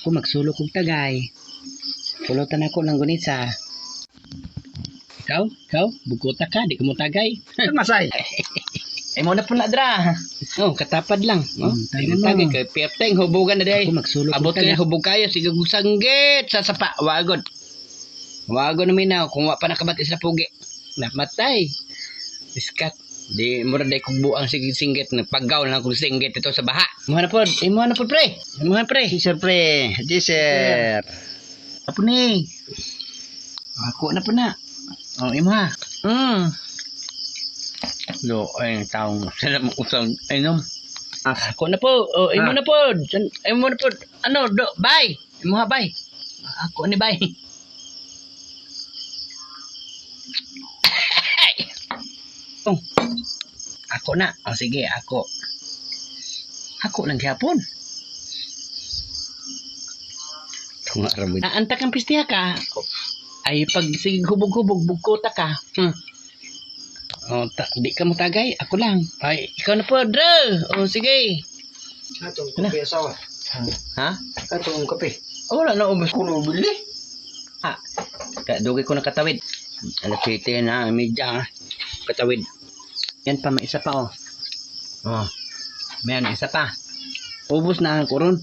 Ako magsulok kong tagay. Pulutan ako ng gunisa. Ikaw, bukuta ka, di ka mo tagay. Masay. Ay mo na po na dra. Oh, katapad lang. Oh, tingnan mo. tagay kay Perteng, hubugan na day. Ako magsulok kong Abot tagay. kaya, hubog kayo, sige gusanggit sa sapa, wagod. Wagod na minaw, kung wa pa nakabati sa pugi. Namatay. Iskat. Di mura day kong buang singgit, nagpagaw lang kong singgit ito sa baha. Imuha na po, pre. Imuha pre. Siyempre, sir. Apo ni. Ako na po na. Oh, imuha. Lo, ay, taong sila mong usang, inom. Ako na po. Oh, imo na po. Imo na po. Ano, bye. Imuha, bye. Ako ni bye. Oh. Ako na. Oh, sige, ako. Ako lang gyapon. Tunga ramid. Naanta kang pistiha ka. Ay pag sige hubog-hubog bugkota ka. Oh, di ka matagay, ako lang. Ay, ikaw na po, Dre. Oh, sige. Atong kape asawa. Ha? Atong kape. Oh, wala na ubos. Kuno bili. Ha. Dugay ko na katawid. Ano piti na media. Katawid. Yan pa, may isa pa, oh. Oh. May isa pa. Ubus na ang kuron.